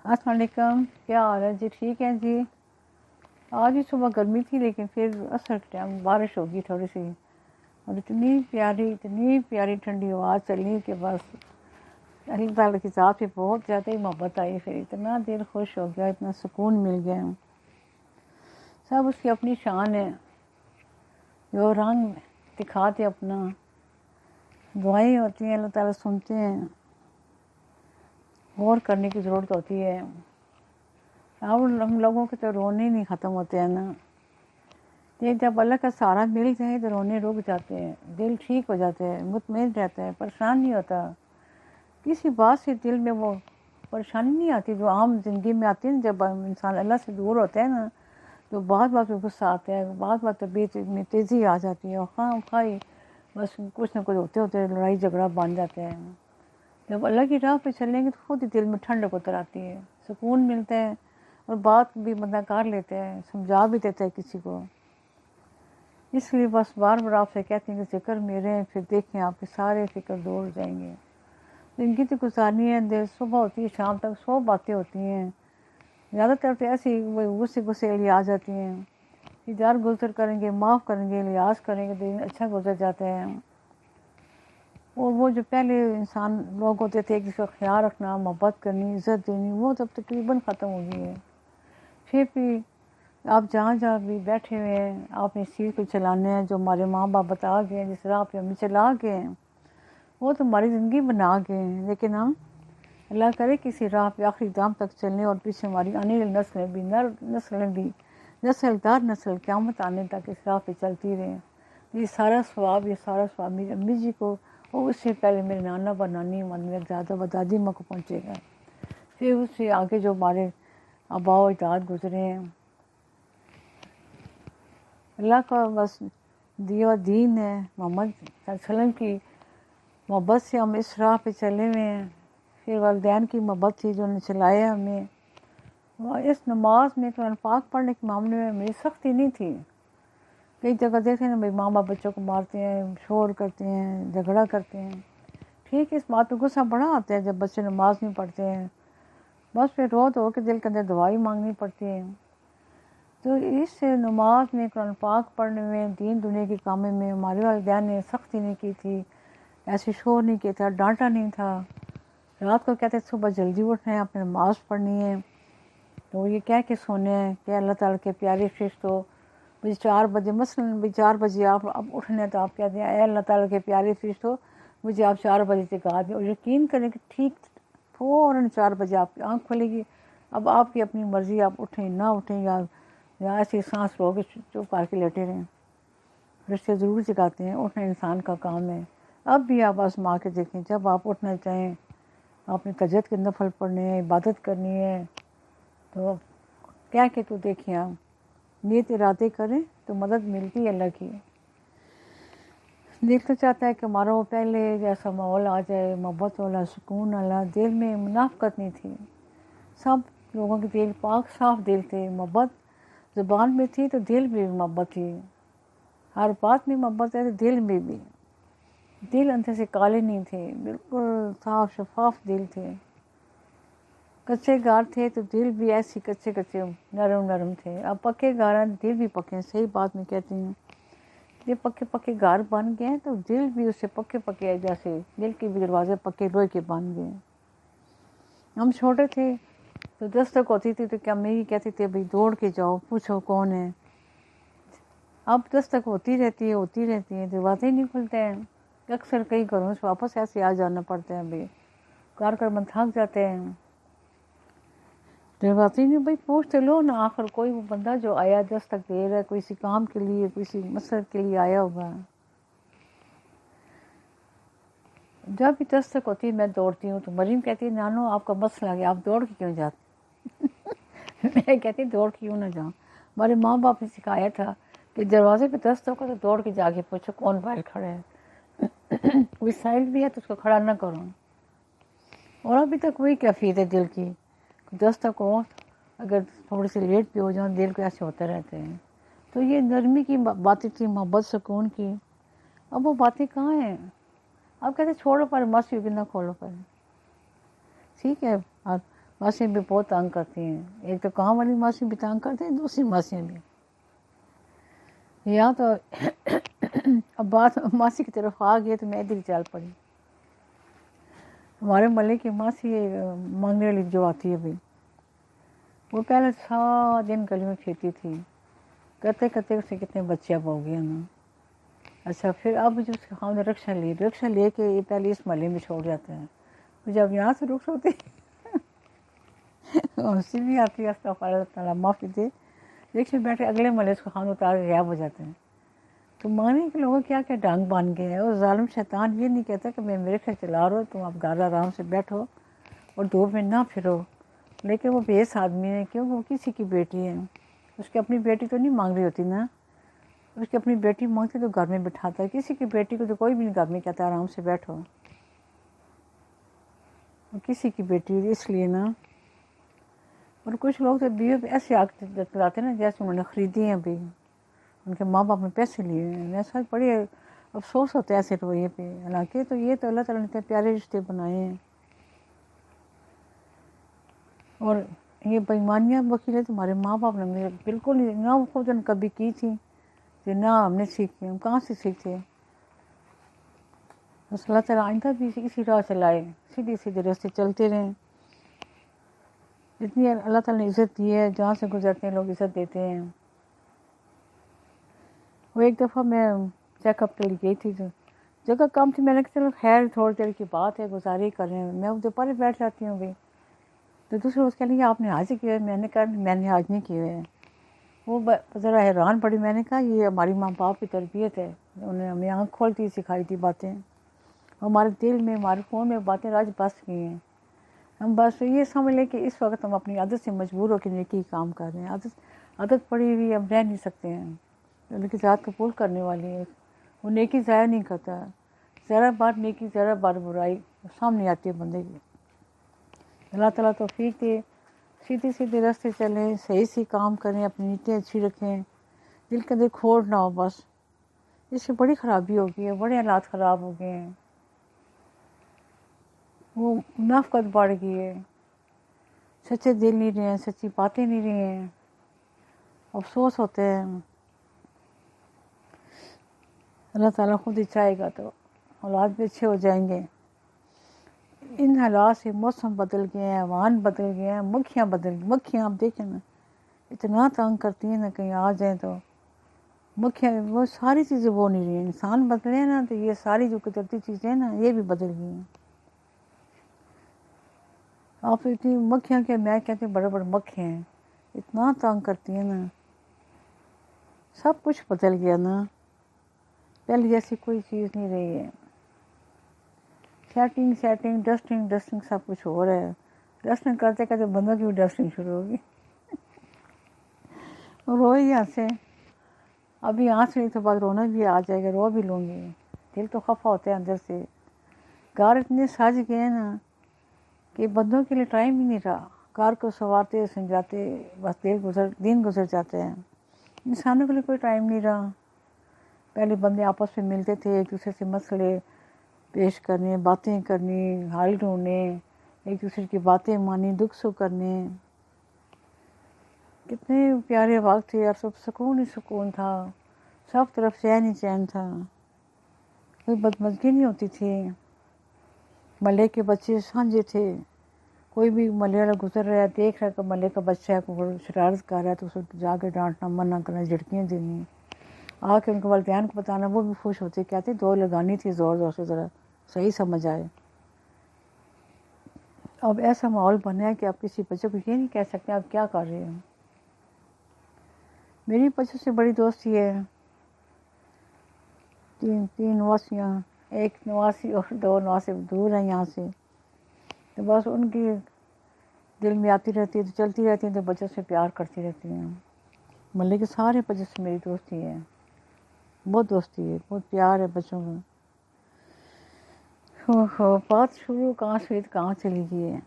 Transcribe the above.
السلام علیکم، کیا حال ہے جی؟ ٹھیک ہے جی۔ آج ہی صبح گرمی تھی لیکن پھر عصر کے ٹائم بارش ہوگی تھوڑی سی، اور اتنی پیاری ٹھنڈی ہوا چلی کہ بس اللہ تعالیٰ کی ذات پہ بہت زیادہ ہی محبت آئی، پھر اتنا دل خوش ہو گیا، اتنا سکون مل گیا۔ سب اس کی اپنی شان ہے، جو رنگ دکھاتے اپنا، دعائیں ہوتی ہیں، اللہ تعالیٰ سنتے ہیں، غور کرنے کی ضرورت ہوتی ہے۔ اب ہم لوگوں کے تو رونے نہیں ختم ہوتے ہیں نا، یہ جب اللہ کا سہارا مل جائے تو رونے رک جاتے ہیں، دل ٹھیک ہو جاتے ہیں، مطمئن رہتا ہے، پریشان نہیں ہوتا کسی بات سے، دل میں وہ پریشانی نہیں آتی جو عام زندگی میں آتی ہے نا۔ جب انسان اللہ سے دور ہوتا ہے نا تو بات پہ غصہ آتا ہے، بات طبیعت میں تیزی آ جاتی ہے، اور خواہ بس کچھ نہ کچھ ہوتے ہوتے لڑائی جھگڑا بن جاتا ہے۔ جب اللہ کی راہ پہ چلیں گے تو خود ہی دل میں ٹھنڈک اتر آتی ہے، سکون ملتا ہے، اور بات بھی بندہ کر لیتا ہے، سمجھا بھی دیتا ہے کسی کو۔ اس لیے بس بار بار آپ سے کہتے ہیں کہ ذکر میرے ہیں، پھر دیکھیں آپ کے سارے فکر دور ہو جائیں گے۔ زندگی تو گزارنی ہے، دیر صبح ہوتی ہے شام تک 100 باتیں ہوتی ہیں، زیادہ تر تو ایسی غصے والی آ جاتی ہیں۔ ادھر گزر کریں گے، معاف کریں گے، لحاظ کریں گے، دن اچھا گزر جاتا ہے۔ اور وہ جو پہلے انسان لوگ ہوتے تھے، کسی کا خیال رکھنا، محبت کرنی، عزت دینی، وہ تب تقریباً ختم ہو گئی ہے۔ پھر بھی آپ جہاں بھی بیٹھے ہوئے ہیں، آپ نے اس چیز کو چلانا ہے جو ہمارے ماں باپ بتا گئے ہیں، جس راہ پہ ہمیں چلا گئے ہیں، وہ تو ہماری زندگی بنا گئے ہیں، لیکن ہم اللہ کرے کسی راہ پہ آخری دام تک چلنے، اور پیچھے ہماری آنے والی نسلیں بھی نسل در نسل قیامت آنے تک اس راہ پہ چلتی رہیں۔ یہ سارا ثواب میری امی جی کو، اور اس سے پہلے میرے نانا و نانی، میرے دادا و دادی ماں کو پہنچے گا، پھر اس سے آگے جو ہمارے آباء و اجداد گزرے ہیں۔ اللہ کا بس دیا دین ہے، محمد صلی اللہ علیہ وسلم کی محبت سے ہم اس راہ پہ چلے ہوئے ہیں۔ پھر والدین کی محبت تھی جو نے چلایا ہمیں۔ اس نماز میں قرآن پاک پڑھنے کے معاملے میں میری سختی نہیں تھی۔ کئی جگہ دیکھیں نا، ماں باپ بچوں کو مارتے ہیں، شور کرتے ہیں، جھگڑا کرتے ہیں۔ ٹھیک ہے، اس بات پہ غصہ بڑا آتا ہے جب بچے نماز نہیں پڑھتے ہیں، بس پھر رو دو کے دل کے اندر دعائی مانگنی پڑتی ہے۔ تو اس نماز میں، قرآن پاک پڑھنے میں، دین دنیا کے کاموں میں ہمارے والدین نے سختی نہیں کی تھی، ایسے شور نہیں کیا تھا، ڈانٹا نہیں تھا۔ رات کو کہتے صبح جلدی اٹھنا ہے، اپنے نماز پڑھنی ہے، تو یہ کہہ کے سونے ہیں کہ اللہ تعالیٰ کے پیارے فرشتوں، مجھے 4 بجے، مثلاً 4 بجے آپ اب اٹھنے، تو آپ کہتے ہیں اے اللہ تعالیٰ کے پیارے فرشتوں، مجھے آپ 4 بجے سے کہا دیں، اور یقین کریں کہ ٹھیک فوراً 4 بجے آپ کی آنکھ کھلے گی۔ اب آپ کی اپنی مرضی، آپ اٹھیں نہ اٹھیں، یا ایسی سانس رو کے چپ کر کے لیٹے رہیں، رشتے ضرور جگاتے ہیں، اٹھنا انسان کا کام ہے۔ اب بھی آپ آزما کے دیکھیں، جب آپ اٹھنا چاہیں، آپ نے تہجد کے نفل پڑھنے ہیں، عبادت کرنی ہے، تو کیا کہ تو دیکھیں، آپ نیت ارادے کریں تو مدد ملتی ہے اللہ کی۔ دیکھنا چاہتا ہے کہ ہمارا وہ پہلے جیسا ماحول آ جائے، محبت والا، سکون والا، دل میں منافقت نہیں تھی، سب لوگوں کے دل پاک صاف دل تھے، محبت زبان میں تھی تو دل میں بھی محبت تھی، ہر بات میں محبت ہے تو دل میں بھی، دل اندر سے کالے نہیں تھے، بالکل صاف شفاف دل تھے۔ کچے گھر تھے تو دل بھی ایسی کچے نرم تھے۔ اب پکے گھر ہیں، دل بھی پکے ہیں، صحیح بات میں کہتی ہوں، یہ پکے گھر بن گئے ہیں تو دل بھی اس سے پکے جیسے دل کے بھی دروازے پکے لوہے کے بن گئے۔ ہم چھوٹے تھے تو دستک ہوتی تھی تو کیا امی کہتی تھی بھائی دوڑ کے جاؤ، پوچھو کون ہے۔ اب دستک ہوتی رہتی ہے، دروازے نہیں کھلتے ہیں، اکثر کئی گھروں سے واپس ایسے آ جانا پڑتا ہے، بھائی کر من تھک جاتے ہیں، دروازے نہیں، بھائی پوچھتے لو نا، آخر کوئی وہ بندہ جو آیا دستک دے رہا ہے، کوئی کسی کام کے لیے، کسی مسئلے کے لیے آیا ہوگا۔ جب بھی دستک ہوتی ہے میں دوڑتی ہوں، تو مریم کہتی ہے نانو آپ کا مسئلہ ہے، آپ دوڑ کے کیوں جاتے؟ میں کہتی دوڑ کے کیوں نہ جاؤں، ہمارے ماں باپ نے سکھایا تھا کہ دروازے پہ دستک ہو تو دوڑ کے جا کے پوچھو کون باہر کھڑا ہے، کوئی سائل بھی ہے تو اس کو کھڑا نہ کرو۔ اور ابھی تک وہی کیفیت ہے دل کی، دستک ہو اگر تھوڑی سی لیٹ بھی ہو جاؤں، دل کو ایسے ہوتے رہتے ہیں۔ تو یہ نرمی کی باتیں تھی، محبت سکون کی، اب وہ باتیں کہاں ہیں؟ اب کہتے چھوڑو پر مست ہوگی نہ کھولو پر، ٹھیک ہے، اور ماسی بھی بہت تنگ کرتی ہیں، ایک تو کام والی ماسی بھی تنگ کرتی ہیں، دوسری ماسیاں بھی. یہاں تو اب بات ماسی کی طرف آ گئی تو میں ادھر ہی چل پڑی. ہمارے محلے کی ماسی مانگنے والی جو آتی ہے بھائی، وہ پہلے سارا دن گلی میں کھیتی تھی، کرتے کرتے اس سے کتنے بچے اب ہو گئے نا. اچھا پھر اب جو اس کے ہم نے رکشا لے کے یہ پہلے اس محلے میں چھوڑ جاتے ہیں. جب یہاں سے رخ ہوتے ہنسی بھی آتی ہے، استغفر اللہ تعالیٰ معافی دے. رکشے میں بیٹھے اگلے محلے اس کو ہم اتار کے غائب ہو جاتے ہیں. تو مانے کہ لوگوں کیا کیا ڈانگ بن گئے ہیں. اور ظالم شیطان یہ نہیں کہتا کہ میں رکشا چلا رہا ہوں تم اب گھر آرام سے بیٹھو اور دھوپ میں نہ پھرو. لیکن وہ بیس آدمی ہے، کیوں وہ کسی کی بیٹی ہے، اس کی اپنی بیٹی تو نہیں مانگ رہی ہوتی نا. اس کی اپنی بیٹی مانگتی تو گھر میں بٹھاتا ہے، کسی کی بیٹی کو تو کوئی بھی نہیں گھر میں کہتا آرام سے بیٹھو. کسی کی بیٹی اس لیے نا. اور کچھ لوگ تو بیوی ایسے آگ جتلاتے ہیں نا جیسے انہوں نے خریدی ہیں بھی، ان کے ماں باپ نے پیسے لیے ہیں. میرے ساتھ بڑے افسوس ہوتا ہے ایسے رویے پہ. حالانکہ تو یہ تو اللہ تعالیٰ نے اتنے پیارے رشتے بنائے ہیں. اور یہ بےایمانیاں وکیلیں تمہارے ماں باپ نے مجھے بالکل نہ خود نے کبھی کی تھی کہ نہ ہم نے سیکھی. ہم کہاں سے سیکھتے؟ بس اللہ تعالیٰ آئندہ بھی اسی راہ چلائے، سیدھے سیدھے راستے چلتے رہیں. جتنی اللہ تعالیٰ نے عزت دی ہے، جہاں سے گزرتے ہیں لوگ عزت دیتے ہیں. وہ ایک دفعہ میں چیک اپ کے لیے گئی تھی، تو جگہ کم تھی. میں نے کہا چلو خیر تھوڑی دیر کی بات ہے، گزاری کر رہے ہیں. میں دوپہر ہی بیٹھ جاتی ہوں بھی. تو دوسرے روز کہہ لیں آپ نے آج ہی کیا ہے. میں نے کہا میں نے آج نہیں کیے ہوئے ہیں. وہ ذرا حیران پڑی. میں نے کہا یہ ہماری ماں باپ کی تربیت ہے، انہوں نے ہمیں آنکھ کھولتی سکھائی تھی باتیں. ہمارے دل میں ہمارے خون میں باتیں راج بس گئی ہیں. ہم بس یہ سمجھ لیں کہ اس وقت ہم اپنی عادت سے مجبور ہو کے نیکی کام کر رہے ہیں. عادت پڑی ہوئی ہم رہ نہیں سکتے ہیں. لیکن ذات قبول کرنے والی ہے، وہ نیکی ضائع نہیں کرتا. ذرا بار نیکی ذرا بار برائی سامنے آتی ہے بندے کی. اللہ تعالیٰ توفیق دے، سیدھے سیدھے راستے چلیں، صحیح سے کام کریں، اپنی نیتیں اچھی رکھیں، دل کے اندر کھوٹ نہ ہو. بس اس سے بڑی خرابی ہو گئی ہے، بڑے حالات خراب ہو گئے ہیں. وہ منافقت بڑھ گئی ہے، سچے دل نہیں رہے ہیں، سچی باتیں نہیں رہے ہیں. افسوس ہوتے ہیں. اللہ تعالیٰ خود ہی چاہے گا تو اولاد بھی اچھے ہو جائیں گے. ان حالات سے موسم بدل گئے ہیں، حیوان بدل گئے ہیں، مکھیاں بدل گئی. مکھیاں آپ دیکھیں نا اتنا تنگ کرتی ہیں نا، کہیں آ جائیں تو مکھیاں. وہ ساری چیزیں وہ نہیں رہی ہیں. انسان بدلے ہیں نا تو یہ ساری جو قدرتی چیزیں ہیں نا یہ بھی بدل گئی ہیں. آپ اتنی مکھیاں کے میں کہتے ہیں بڑے بڑے مکھے ہیں، اتنا تنگ کرتی ہیں نا. سب کچھ بدل گیا نا، پہلے جیسی کوئی چیز نہیں رہی ہے. سیٹنگ ڈسٹنگ سب کچھ ہو رہا ہے. ڈسٹنگ کرتے کرتے بندوں کی بھی ڈسٹنگ شروع ہوگی. رو ہی ہنسے. ابھی ہنس رہی تو بعد رونا بھی آ جائے گا، رو بھی لوں گی. دل تو خفا ہوتا ہے اندر سے. گھر اتنے سج گئے نا کہ بندوں کے لیے ٹائم ہی نہیں رہا. کار کو سنوارتے سمجھاتے بس دن گزر جاتے ہیں. انسانوں کے لیے کوئی ٹائم نہیں رہا. پہلے بندے آپس میں ملتے تھے، ایک دوسرے سے مسئلے پیش کرنے، باتیں کرنی، حل ڈھونڈنے، ایک دوسرے کی باتیں مانی، دکھ سکھ کرنے. کتنے پیارے وقت تھے اور سب سکون ہی سکون تھا، سب طرف چین ہی چین تھا. کوئی بدمزگی نہیں ہوتی تھی. محلے کے بچے سانجھے تھے. کوئی بھی محلے والا گزر رہا ہے، دیکھ رہا ہے کہ محلے کا بچہ ہے کوئی شرارت کر رہا ہے تو اس کو جا کے ڈانٹنا، منع کرنا، جھڑکیاں دینی، آ کے ان کے والدین کو بتانا. وہ بھی خوش ہوتے، کہتے دو لگانی تھی زور زور سے، ذرا صحیح سمجھ آئے. اب ایسا ماحول بنا ہے کہ آپ کسی بچے کو یہ نہیں کہہ سکتے آپ کیا کر رہے ہیں. میری بچوں سے بڑی دوستی ہے. تین نواسیاں، ایک نواسی اور دو نواسے دور ہیں یہاں سے. تو بس ان کی دل میں آتی رہتی ہے تو چلتی رہتی ہیں، تو بچوں سے پیار کرتی رہتی ہیں. محلے کے سارے بچوں سے میری دوستی ہے، بہت دوستی ہے، بہت پیار ہے بچوں کا. بات شروع کہاں سے کہاں چلی گئی ہے.